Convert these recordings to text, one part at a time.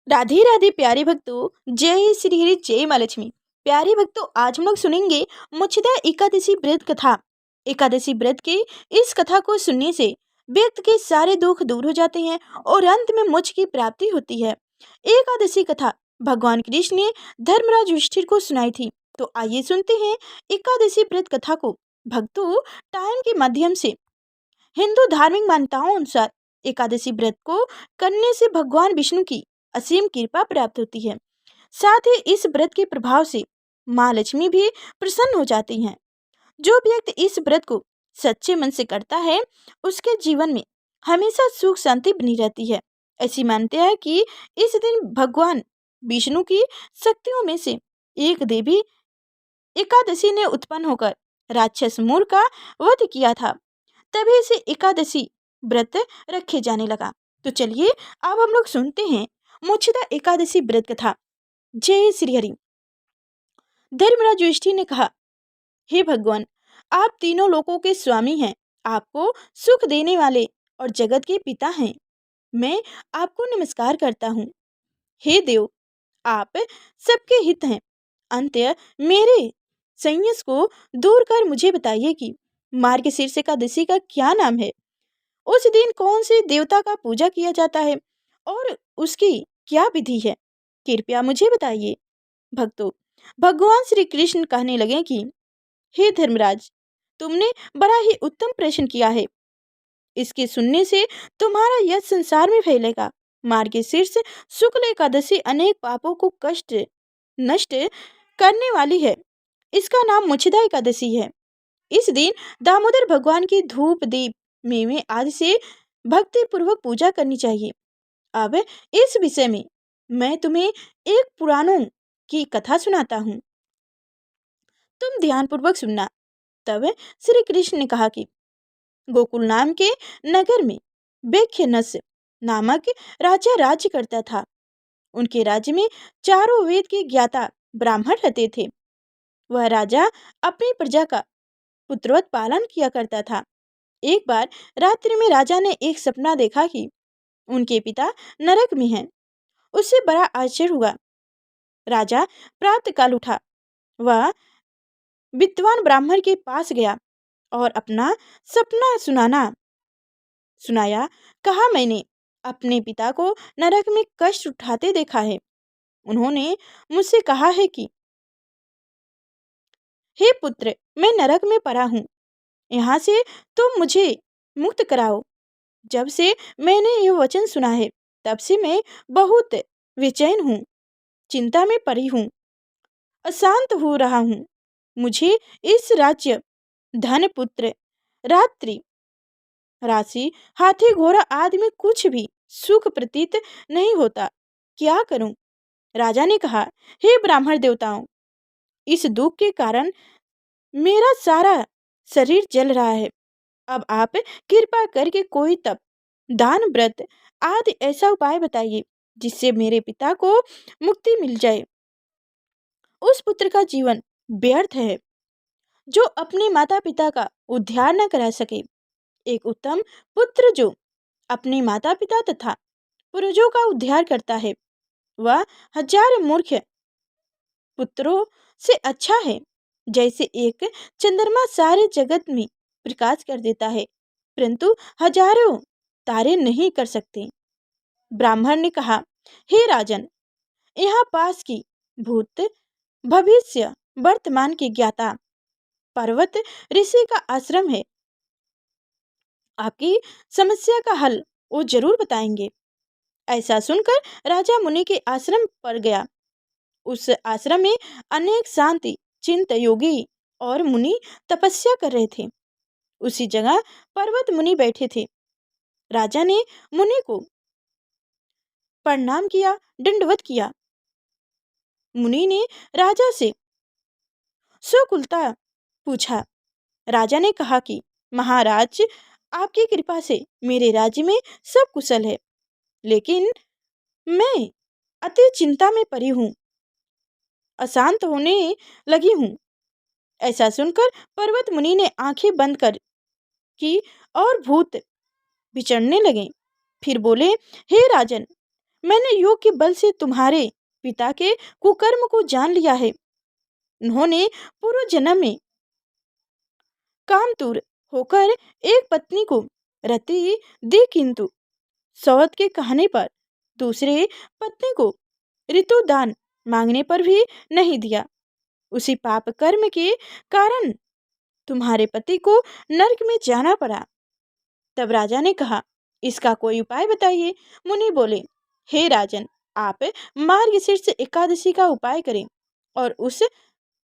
राधे राधे प्यारे भक्तों, जय श्री हरि, जय माँ लक्ष्मी। प्यारे भक्तों, आज हम लोग सुनेंगे मोक्षदा एकादशी व्रत कथा। एकादशी व्रत के इस कथा को सुनने से व्यक्ति के सारे दुख दूर हो जाते हैं और अंत में मोक्ष की प्राप्ति होती है। एकादशी कथा भगवान कृष्ण ने धर्मराज युधिष्ठिर को सुनाई थी। तो आइए सुनते हैं एकादशी व्रत कथा को। भक्तों, टाइम के माध्यम से हिंदू धार्मिक मान्यताओं अनुसार एकादशी व्रत को करने से भगवान विष्णु की असीम कृपा प्राप्त होती है। साथ ही इस व्रत के प्रभाव से माँ लक्ष्मी भी प्रसन्न हो जाती हैं। जो व्यक्ति इस व्रत को सच्चे मन से करता है, उसके जीवन में हमेशा सुख शांति बनी रहती है। ऐसी मान्यता है कि इस दिन भगवान विष्णु की शक्तियों में से एक देवी एकादशी ने उत्पन्न होकर राक्षस मूर का वध किया था। तभी से एकादशी व्रत रखे जाने लगा। तो चलिए अब हम लोग सुनते हैं मोक्षदा एकादशी व्रत कथा। जय श्री हरि। धर्मराज युधिष्ठिर ने कहा, हे भगवान, आप तीनों लोकों के स्वामी हैं, आपको सुख देने वाले और जगत के पिता हैं। मैं आपको नमस्कार करता हूँ। हे देव, आप सबके हित हैं। अंततः मेरे संयस को दूर कर मुझे बताइए कि मार्गशीर्ष एकादशी का क्या नाम है। उस दिन कौन से देवता का पूजा किया जाता है और उसकी क्या विधि है, कृपया मुझे बताइए। भक्तों, भगवान श्री कृष्ण कहने लगे कि हे धर्मराज, तुमने बड़ा ही उत्तम प्रश्न किया है। इसके सुनने से तुम्हारा यश संसार में फैलेगा। मार्गशीर्ष शुक्ल एकादशी अनेक पापों को कष्ट नष्ट करने वाली है। इसका नाम मोक्षदा एकादशी है। इस दिन दामोदर भगवान की धूप दीप मेवे आदि से भक्ति पूर्वक पूजा करनी चाहिए। अब इस विषय में मैं तुम्हें एक पुराणों की कथा सुनाता हूँ, तुम ध्यान पूर्वक सुनना। तब श्री कृष्ण ने कहा कि गोकुल नाम के नगर में बेख्यनस नामक राजा राज्य करता था। उनके राज्य में चारों वेद के ज्ञाता ब्राह्मण रहते थे। वह राजा अपनी प्रजा का पुत्रवत पालन किया करता था। एक बार रात्रि में राजा ने एक सपना देखा कि उनके पिता नरक में हैं। उससे बड़ा आश्चर्य हुआ। राजा प्रातः काल उठा, वह विद्वान ब्राह्मण के पास गया और अपना सपना सुनाया। कहा, मैंने अपने पिता को नरक में कष्ट उठाते देखा है। उन्होंने मुझसे कहा है कि हे पुत्र, मैं नरक में पड़ा हूँ, यहाँ से तुम मुझे मुक्त कराओ। जब से मैंने यह वचन सुना है, तब से मैं बहुत बेचैन हूँ, चिंता में पड़ी हूँ, अशांत हो रहा हूँ। मुझे इस राज्य, धन, पुत्र, रात्रि, राशि, हाथी, घोड़ा आदि में कुछ भी सुख प्रतीत नहीं होता। क्या करूं? राजा ने कहा, हे ब्राह्मण देवताओं, इस दुख के कारण मेरा सारा शरीर जल रहा है। अब आप कृपा करके कोई तप, दान, व्रत आदि ऐसा उपाय बताइए जिससे मेरे पिता को मुक्ति मिल जाए। उस पुत्र का जीवन व्यर्थ है जो अपने माता पिता का उद्धार न करा सके। एक उत्तम पुत्र जो अपने माता पिता तथा पूर्वजों का उद्धार करता है, वह हजार मूर्ख पुत्रों से अच्छा है। जैसे एक चंद्रमा सारे जगत में प्रकाश कर देता है, परंतु हजारों तारे नहीं कर सकते। ब्राह्मण ने कहा, हे राजन, यहाँ पास की भूत, भविष्य, वर्तमान के ज्ञाता पर्वत ऋषि का आश्रम है। आपकी समस्या का हल वो जरूर बताएंगे। ऐसा सुनकर राजा मुनि के आश्रम पर गया। उस आश्रम में अनेक शांति चिंत योगी और मुनि तपस्या कर रहे थे। उसी जगह पर्वत मुनि बैठे थे। राजा ने मुनि को प्रणाम किया, दंडवत किया। मुनि ने राजा से सकुलता पूछा। राजा ने कहा कि महाराज, आपकी कृपा से मेरे राज्य में सब कुशल है, लेकिन मैं अति चिंता में पड़ी हूँ, अशांत होने लगी हूँ। ऐसा सुनकर पर्वत मुनि ने आंखें बंद कर की और भूत विचरने लगे। फिर बोले, हे राजन, मैंने योग के बल से तुम्हारे पिता के कुकर्म को जान लिया है। उन्होंने पूर्व जन्म में कामतुर होकर एक पत्नी को रति दी, किंतु सौत के कहने पर दूसरे पत्नी को ऋतुदान मांगने पर भी नहीं दिया। उसी पाप कर्म के कारण तुम्हारे पति को नरक में जाना पड़ा। तब राजा ने कहा, इसका कोई उपाय बताइए। मुनि बोले, हे राजन, आप मार्गशीर्ष एकादशी का उपाय करें और उस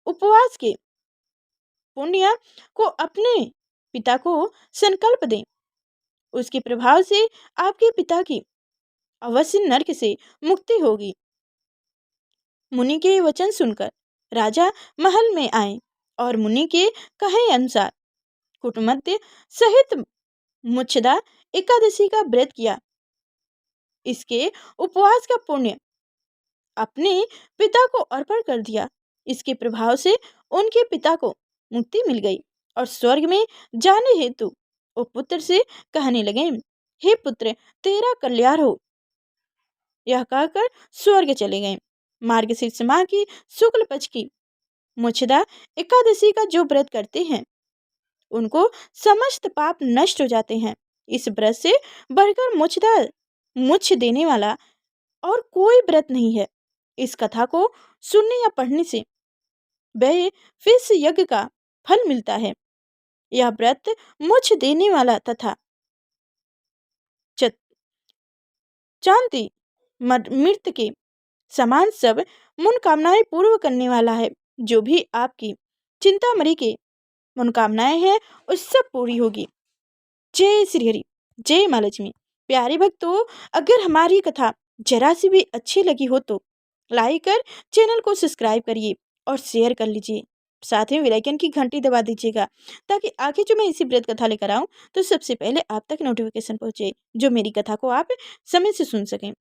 उपवास के पुण्य को अपने पिता को संकल्प दें। उसके प्रभाव से आपके पिता की अवश्य नरक से मुक्ति होगी। मुनि के वचन सुनकर राजा महल में आए और मुनि के कहे अनुसार कुटुंब सहित मुच्छदा एकादशी का व्रत किया। इसके उपवास का पुण्य अपने पिता को अर्पण कर दिया। इसके प्रभाव से उनके पिता को मुक्ति मिल गई और स्वर्ग में जाने हेतु वो पुत्र से कहने लगे, हे पुत्र, तेरा कल्याण हो। यह कहकर स्वर्ग चले गए। मार्गशीर्ष माह की शुक्ल पक्ष की मुच्छदा एकादशी का जो व्रत करते हैं उनको समस्त पाप नष्ट हो जाते हैं। इस व्रत से बढ़कर मुच्छ देने वाला और कोई व्रत नहीं है। इस कथा को सुनने या पढ़ने से वह फिर यज्ञ का फल मिलता है। यह व्रत मुच्छ देने वाला तथा चांति मृत के समान सब मनोकामनाएं पूर्ण करने वाला है। जो भी आपकी चिंतामणि के मनोकामनाएं हैं उस सब पूरी होगी। जय श्री हरि, जय माँ लक्ष्मी। प्यारे भक्तों, अगर हमारी कथा जरा सी भी अच्छी लगी हो तो लाइक कर चैनल को सब्सक्राइब करिए और शेयर कर लीजिए। साथ में बेल आइकन की घंटी दबा दीजिएगा ताकि आगे जो मैं इसी व्रत कथा लेकर आऊँ तो सबसे पहले आप तक नोटिफिकेशन पहुँचे, जो मेरी कथा को आप समय से सुन सकें।